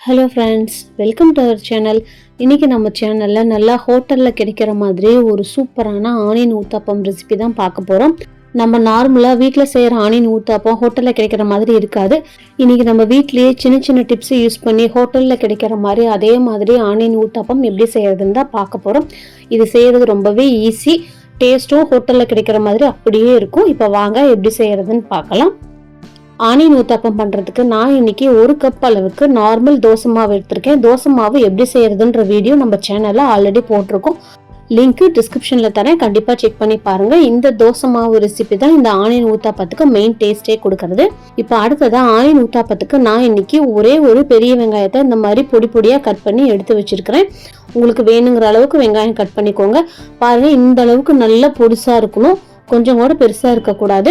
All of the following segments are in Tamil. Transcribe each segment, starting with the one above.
Hello friends, welcome to our channel. இன்றைக்கி நம்ம சேனலில் நல்லா ஹோட்டலில் கிடைக்கிற மாதிரி ஒரு சூப்பரான ஆனியன் ஊத்தாப்பம் ரெசிபி தான் பார்க்க போகிறோம். நம்ம நார்மலாக வீட்டில் செய்கிற ஆனியன் ஊத்தாப்பம் ஹோட்டலில் கிடைக்கிற மாதிரி இருக்காது. இன்றைக்கி நம்ம வீட்லேயே சின்ன சின்ன டிப்ஸை யூஸ் பண்ணி ஹோட்டலில் கிடைக்கிற மாதிரி அதே மாதிரி ஆனியன் ஊத்தாப்பம் எப்படி செய்கிறதுன்னு தான் பார்க்க போகிறோம். இது செய்கிறது ரொம்பவே ஈஸி, டேஸ்ட்டும் ஹோட்டலில் கிடைக்கிற மாதிரி அப்படியே இருக்கும். இப்போ வாங்க எப்படி செய்கிறதுன்னு பார்க்கலாம். ஆனியன் ஊத்தாப்பம் பண்ணுறதுக்கு நான் இன்னைக்கு 1 கப் அளவுக்கு நார்மல் தோசை மாவு எடுத்திருக்கேன். தோசை மாவு எப்படி செய்யறதுன்ற வீடியோ நம்ம சேனலில் ஆல்ரெடி போட்டிருக்கோம். லிங்க் டிஸ்கிரிப்ஷனில் தரேன், கண்டிப்பாக செக் பண்ணி பாருங்கள். இந்த தோசை மாவு ரெசிபி தான் இந்த ஆனியன் ஊத்தாப்பத்துக்கு மெயின் டேஸ்டே கொடுக்கறது. இப்போ அடுத்ததான் ஆனியன் ஊத்தாப்பத்துக்கு நான் இன்னைக்கு ஒரே ஒரு பெரிய வெங்காயத்தை இந்த மாதிரி பொடி பொடியாக கட் பண்ணி எடுத்து வச்சிருக்கிறேன். உங்களுக்கு வேணுங்கிற அளவுக்கு வெங்காயம் கட் பண்ணிக்கோங்க. பாருங்கள், இந்த அளவுக்கு நல்லா பொடிசாக இருக்கணும், கொஞ்சம் கூட பெருசாக இருக்கக்கூடாது.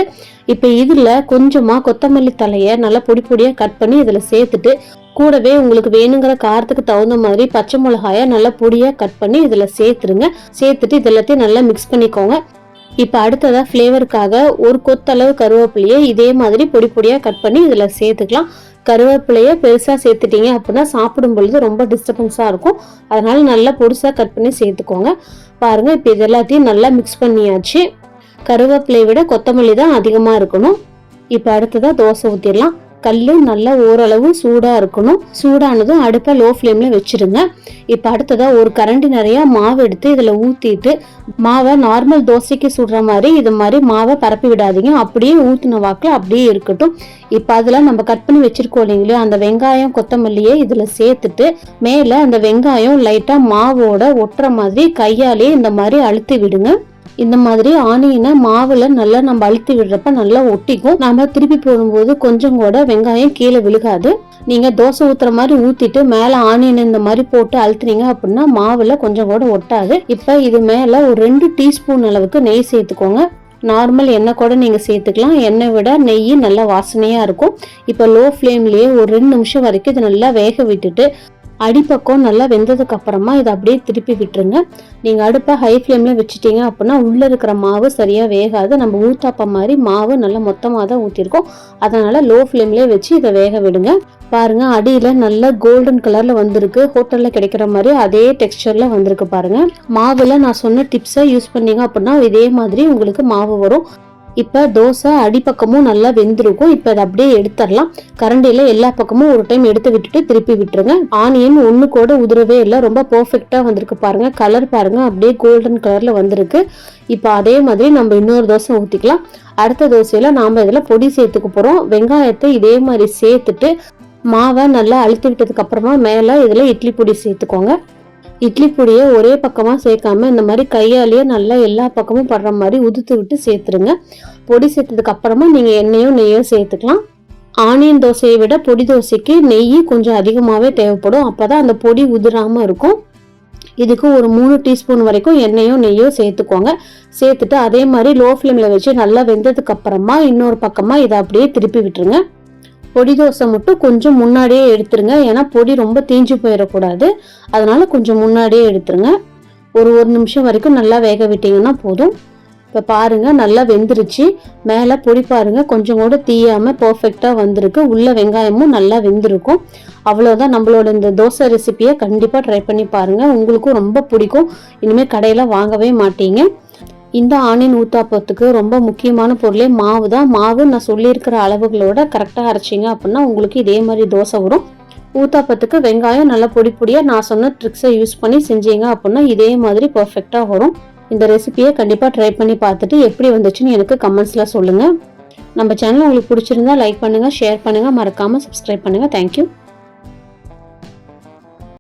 இப்போ இதில் கொஞ்சமாக கொத்தமல்லி தலையை நல்லா பொடி பொடியாக கட் பண்ணி இதில் சேர்த்துட்டு, கூடவே உங்களுக்கு வேணுங்கிற காரத்துக்கு தகுந்த மாதிரி பச்சை மிளகாயை நல்லா பொடியாக கட் பண்ணி இதில் சேர்த்துருங்க. சேர்த்துட்டு இது எல்லாத்தையும் நல்லா மிக்ஸ் பண்ணிக்கோங்க. இப்போ அடுத்ததாக ஃப்ளேவருக்காக ஒரு கொத்தளவு கருவேப்பிலையை இதே மாதிரி பொடி பொடியாக கட் பண்ணி இதில் சேர்த்துக்கலாம். கருவேப்பிலையை பெருசாக சேர்த்துட்டீங்க அப்படின்னா சாப்பிடும் பொழுது ரொம்ப டிஸ்டர்பன்ஸாக இருக்கும். அதனால நல்லா பொடிசாக கட் பண்ணி சேர்த்துக்கோங்க. பாருங்கள், இப்போ இது எல்லாத்தையும் நல்லா மிக்ஸ் பண்ணியாச்சு. கருவேப்பிலை விட கொத்தமல்லி தான் அதிகமாக இருக்கணும். இப்போ அடுத்ததாக தோசை ஊற்றிடலாம். கல் நல்லா ஓரளவு சூடாக இருக்கணும். சூடானதும் அடுப்பை லோ ஃப்ளேமில் வச்சுருங்க. இப்போ அடுத்ததாக ஒரு கரண்டி நிறையா மாவு எடுத்து இதில் ஊற்றிட்டு, மாவை நார்மல் தோசைக்கு சுடுற மாதிரி இது மாதிரி மாவை பரப்பி விடாதீங்க. அப்படியே ஊற்றின வாக்கில் அப்படியே இருக்கட்டும். இப்போ அதில் நம்ம கட் பண்ணி வச்சுருக்கோம் இல்லைங்களா, அந்த வெங்காயம் கொத்தமல்லியை இதில் சேர்த்துட்டு மேலே அந்த வெங்காயம் லைட்டாக மாவோட ஒட்டுற மாதிரி கையாலே இந்த மாதிரி அழுத்தி விடுங்க. இந்த மாதிரி ஆனியனை மாவுல நல்லா நம்ம அழுத்தி விடுறப்ப நல்லா ஒட்டிக்கும். நாம திருப்பி போடும்போது கொஞ்சம் கூட வெங்காயம் கீழே விழுகாது. நீங்க தோசை ஊத்துற மாதிரி ஊத்திட்டு மேல ஆனியன் இந்த மாதிரி போட்டு அழுத்துனீங்க அப்படின்னா மாவுல கொஞ்சம் கூட ஒட்டாது. இப்ப இது மேல ஒரு 2 டீஸ்பூன் அளவுக்கு நெய் சேர்த்துக்கோங்க. நார்மல் எண்ணெய் கூட நீங்க சேர்த்துக்கலாம். எண்ணெய் விட நெய் நல்லா வாசனையா இருக்கும். இப்ப லோ ஃப்ளேம்லயே ஒரு 2 நிமிஷம் வரைக்கும் இது நல்லா வேக விட்டுட்டு, அடிப்பக்கம் நல்லா வெந்ததுக்கு அப்புறமா இதை அப்படியே திருப்பி விட்டுருங்க. நீங்கள் அடுப்பை ஹை ஃப்ளேமில் வச்சுட்டீங்க அப்படின்னா உள்ளே இருக்கிற மாவு சரியாக வேகாது. நம்ம ஊத்தாப்பம் மாதிரி மாவு நல்லா மொத்தமாக தான் ஊற்றிருக்கோம். அதனால் லோ ஃப்ளேம்லேயே வச்சு இதை வேக விடுங்க. பாருங்கள், அடியில் நல்லா கோல்டன் கலரில் வந்திருக்கு. ஹோட்டலில் கிடைக்கிற மாதிரி அதே டெக்ஸ்சரில் வந்திருக்கு. பாருங்கள், மாவில் நான் சொன்ன டிப்ஸை யூஸ் பண்ணீங்க அப்படின்னா இதே மாதிரி உங்களுக்கு மாவு வரும். இப்போ தோசை அடிப்பக்கமும் நல்லா வெந்திருக்கும். இப்போ அதை அப்படியே எடுத்துடலாம். கரண்டியில் எல்லா பக்கமும் ஒரு டைம் எடுத்து விட்டுட்டு திருப்பி விட்டுருங்க. ஆனியன் ஒன்று கூட உதிரவே இல்லை, ரொம்ப பர்ஃபெக்டாக வந்திருக்கு. பாருங்கள், கலர் பாருங்கள், அப்படியே கோல்டன் கலரில் வந்திருக்கு. இப்போ அதே மாதிரி நம்ம இன்னொரு தோசை ஊற்றிக்கலாம். அடுத்த தோசையில் நாம் இதில் பொடி சேர்த்துக்க போகிறோம். வெங்காயத்தை இதே மாதிரி சேர்த்துட்டு மாவை நல்லா அழுத்தி விட்டதுக்கு அப்புறமா மேலே இதில் இட்லி பொடி சேர்த்துக்கோங்க. இட்லி பொடியை ஒரே பக்கமாக சேர்க்காம இந்த மாதிரி கையாலேயே நல்லா எல்லா பக்கமும் படுற மாதிரி உதுத்து விட்டு சேர்த்துருங்க. பொடி சேர்த்ததுக்கு அப்புறமா நீங்கள் எண்ணெயோ நெய்யோ சேர்த்துக்கலாம். ஆனியன் தோசையை விட பொடி தோசைக்கு நெய் கொஞ்சம் அதிகமாகவே தேவைப்படும். அப்போ தான் அந்த பொடி உதிராமல் இருக்கும். இதுக்கு ஒரு 3 டீஸ்பூன் வரைக்கும் எண்ணெயோ நெய்யோ சேர்த்துக்கோங்க. சேர்த்துட்டு அதே மாதிரி லோ ஃப்ளேமில் வச்சு நல்லா வெந்ததுக்கு அப்புறமா இன்னொரு பக்கமாக இதை அப்படியே திருப்பி விட்டுருங்க. பொடி தோசை மட்டும் கொஞ்சம் முன்னாடியே எடுத்துருங்க, ஏன்னா பொடி ரொம்ப தீஞ்சு போயிடக்கூடாது. அதனால கொஞ்சம் முன்னாடியே எடுத்துருங்க. ஒரு நிமிஷம் வரைக்கும் நல்லா வேக விட்டீங்கன்னா போதும். இப்போ பாருங்க, நல்லா வெந்துருச்சு. மேலே பொடி பாருங்க கொஞ்சம் கூட தீயாம பர்ஃபெக்டாக வந்திருக்கு. உள்ள வெங்காயமும் நல்லா வெந்திருக்கும். அவ்வளோதான். நம்மளோட இந்த தோசை ரெசிபியை கண்டிப்பாக ட்ரை பண்ணி பாருங்க, உங்களுக்கும் ரொம்ப பிடிக்கும். இனிமேல் கடையில் வாங்கவே மாட்டீங்க. இந்த ஆனியன் ஊத்தாப்பத்துக்கு ரொம்ப முக்கியமான பொருளே மாவு தான். மாவு நான் சொல்லியிருக்கிற அளவுகளோட கரெக்டாக அரைச்சிங்க அப்படின்னா உங்களுக்கு இதே மாதிரி தோசை வரும். ஊத்தாப்பத்துக்கு வெங்காயம் நல்லா பொடி பொடியாக நான் சொன்ன ட்ரிக்ஸை யூஸ் பண்ணி செஞ்சீங்க அப்படின்னா இதே மாதிரி பர்ஃபெக்டாக வரும். இந்த ரெசிபியை கண்டிப்பாக ட்ரை பண்ணி பார்த்துட்டு எப்படி வந்துச்சுன்னு எனக்கு கமெண்ட்ஸில் சொல்லுங்கள். நம்ம சேனல் உங்களுக்கு பிடிச்சிருந்தா லைக் பண்ணுங்கள், ஷேர் பண்ணுங்கள், மறக்காமல் சப்ஸ்கிரைப் பண்ணுங்கள். தேங்க்யூ.